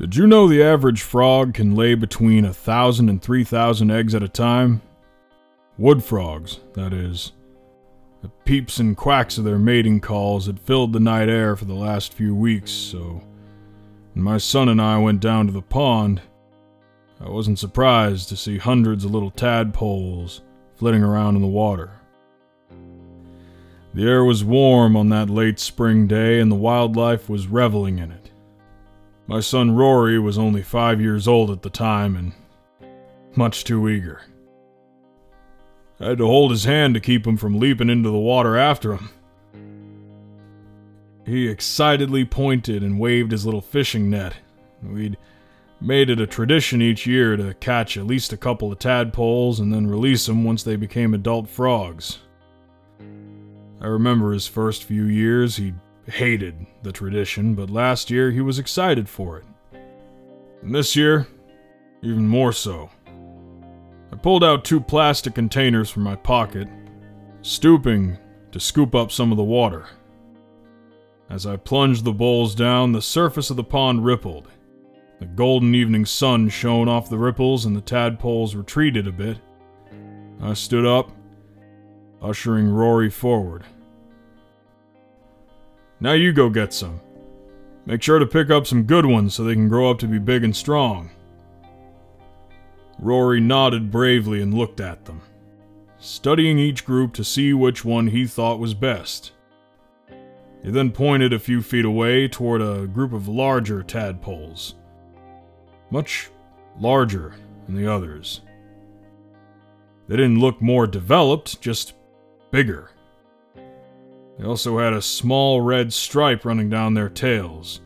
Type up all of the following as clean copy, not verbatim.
Did you know the average frog can lay between 1,000 and 3,000 eggs at a time? Wood frogs, that is. The peeps and quacks of their mating calls had filled the night air for the last few weeks, so when my son and I went down to the pond, I wasn't surprised to see hundreds of little tadpoles flitting around in the water. The air was warm on that late spring day, and the wildlife was reveling in it. My son Rory was only 5 years old at the time and much too eager. I had to hold his hand to keep him from leaping into the water after him. He excitedly pointed and waved his little fishing net. We'd made it a tradition each year to catch at least a couple of tadpoles and then release them once they became adult frogs. I remember his first few years, he hated the tradition, but last year he was excited for it. And this year, even more so. I pulled out 2 plastic containers from my pocket, stooping to scoop up some of the water. As I plunged the bowls down, the surface of the pond rippled. The golden evening sun shone off the ripples and the tadpoles retreated a bit. I stood up, ushering Rory forward. Now you go get some. Make sure to pick up some good ones so they can grow up to be big and strong. Rory nodded bravely and looked at them, studying each group to see which one he thought was best. He then pointed a few feet away toward a group of larger tadpoles, much larger than the others. They didn't look more developed, just bigger. They also had a small red stripe running down their tails.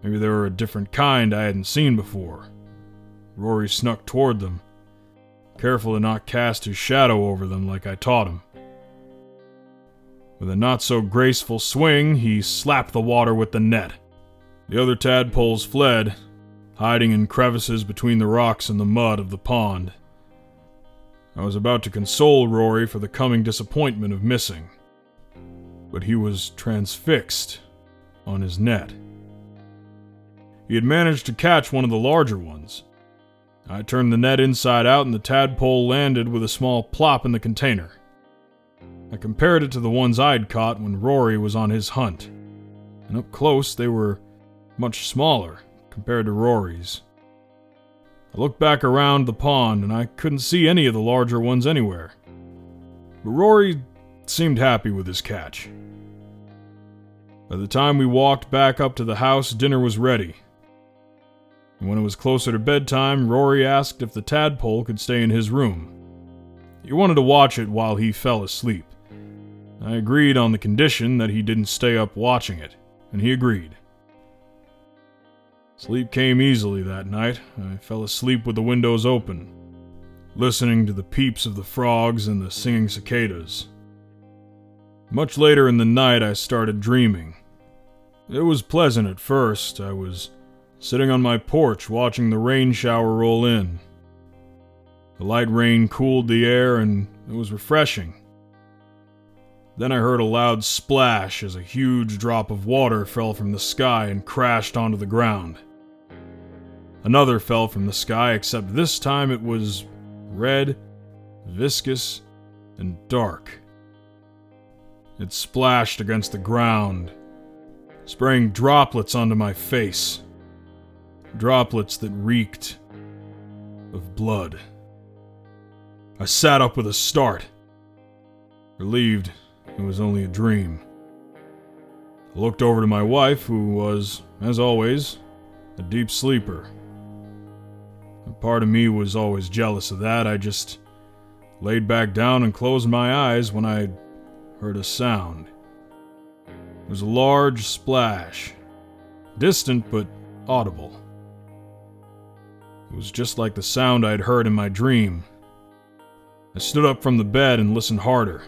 Maybe they were a different kind I hadn't seen before. Rory snuck toward them, careful to not cast his shadow over them like I taught him. With a not-so-graceful swing, he slapped the water with the net. The other tadpoles fled, hiding in crevices between the rocks and the mud of the pond. I was about to console Rory for the coming disappointment of missing, but he was transfixed on his net. He had managed to catch one of the larger ones. I turned the net inside out and the tadpole landed with a small plop in the container. I compared it to the ones I'd caught when Rory was on his hunt, and up close they were much smaller compared to Rory's. I looked back around the pond and I couldn't see any of the larger ones anywhere. But Rory seemed happy with his catch. By the time we walked back up to the house, dinner was ready. And when it was closer to bedtime, Rory asked if the tadpole could stay in his room. He wanted to watch it while he fell asleep. I agreed on the condition that he didn't stay up watching it, and he agreed. Sleep came easily that night. I fell asleep with the windows open, listening to the peeps of the frogs and the singing cicadas. Much later in the night, I started dreaming. It was pleasant at first. I was sitting on my porch watching the rain shower roll in. The light rain cooled the air and it was refreshing. Then I heard a loud splash as a huge drop of water fell from the sky and crashed onto the ground. Another fell from the sky, except this time it was red, viscous, and dark. It splashed against the ground, spraying droplets onto my face. Droplets that reeked of blood. I sat up with a start, relieved it was only a dream. I looked over to my wife, who was, as always, a deep sleeper. A part of me was always jealous of that. I just laid back down and closed my eyes when I heard a sound. It was a large splash, distant but audible. It was just like the sound I'd heard in my dream. I stood up from the bed and listened harder.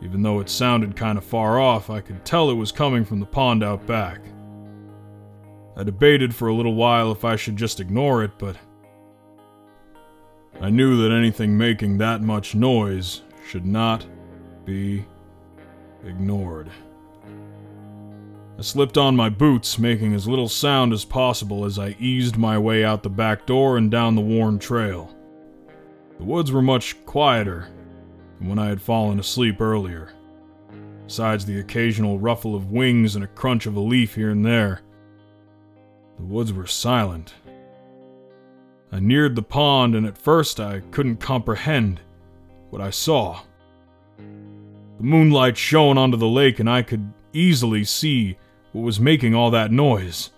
Even though it sounded kind of far off, I could tell it was coming from the pond out back. I debated for a little while if I should just ignore it, but I knew that anything making that much noise should not be ignored. I slipped on my boots, making as little sound as possible as I eased my way out the back door and down the worn trail. The woods were much quieter than when I had fallen asleep earlier. Besides the occasional ruffle of wings and a crunch of a leaf here and there, the woods were silent. I neared the pond, and at first I couldn't comprehend what I saw. The moonlight shone onto the lake, and I could easily see what was making all that noise.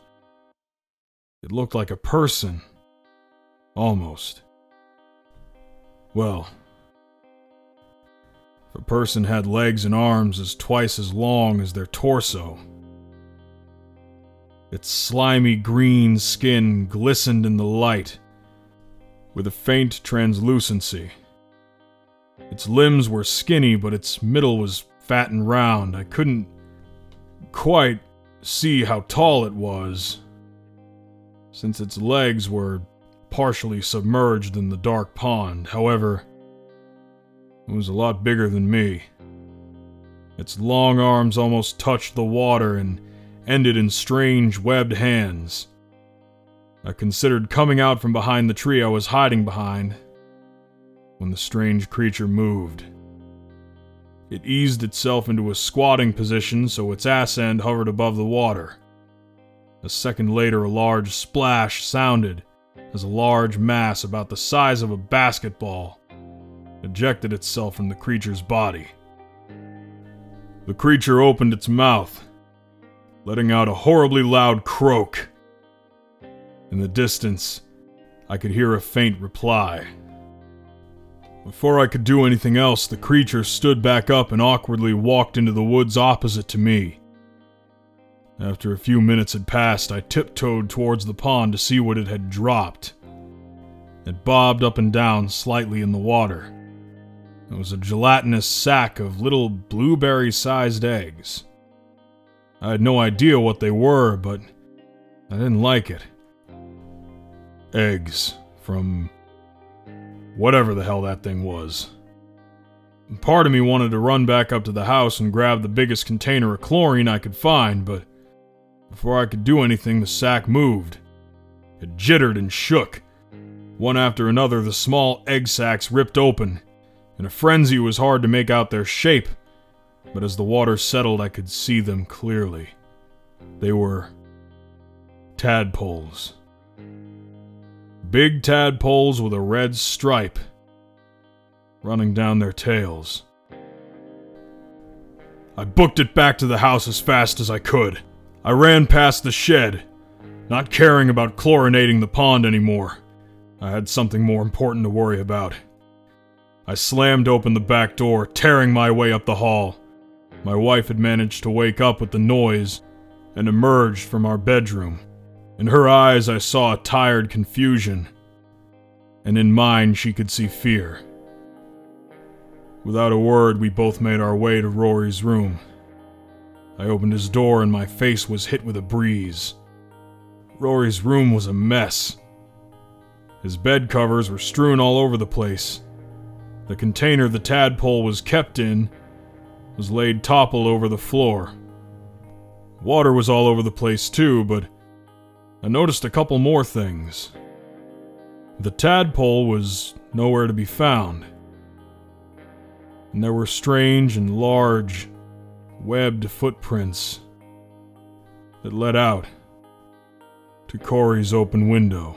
It looked like a person. Almost. Well, if a person had legs and arms as twice as long as their torso. Its slimy green skin glistened in the light with a faint translucency. Its limbs were skinny, but its middle was fat and round. I couldn't quite see how tall it was, since its legs were partially submerged in the dark pond. However, it was a lot bigger than me. Its long arms almost touched the water and ended in strange webbed hands. I considered coming out from behind the tree I was hiding behind when the strange creature moved. It eased itself into a squatting position so its ass end hovered above the water. A second later, a large splash sounded as a large mass about the size of a basketball ejected itself from the creature's body. The creature opened its mouth, letting out a horribly loud croak. In the distance, I could hear a faint reply. Before I could do anything else, the creature stood back up and awkwardly walked into the woods opposite to me. After a few minutes had passed, I tiptoed towards the pond to see what it had dropped. It bobbed up and down slightly in the water. It was a gelatinous sack of little blueberry-sized eggs. I had no idea what they were, but I didn't like it. Eggs from whatever the hell that thing was. Part of me wanted to run back up to the house and grab the biggest container of chlorine I could find, but before I could do anything, the sack moved. It jittered and shook. One after another, the small egg sacs ripped open. In a frenzy, it was hard to make out their shape, but as the water settled, I could see them clearly. They were tadpoles. Big tadpoles with a red stripe running down their tails. I booked it back to the house as fast as I could. I ran past the shed, not caring about chlorinating the pond anymore. I had something more important to worry about. I slammed open the back door, tearing my way up the hall. My wife had managed to wake up with the noise and emerged from our bedroom. In her eyes, I saw a tired confusion, and in mine, she could see fear. Without a word, we both made our way to Rory's room. I opened his door and my face was hit with a breeze. Rory's room was a mess. His bed covers were strewn all over the place. The container the tadpole was kept in was laid toppled over the floor. Water was all over the place too, but I noticed a couple more things. The tadpole was nowhere to be found, and there were strange and large, webbed footprints that led out to Corey's open window.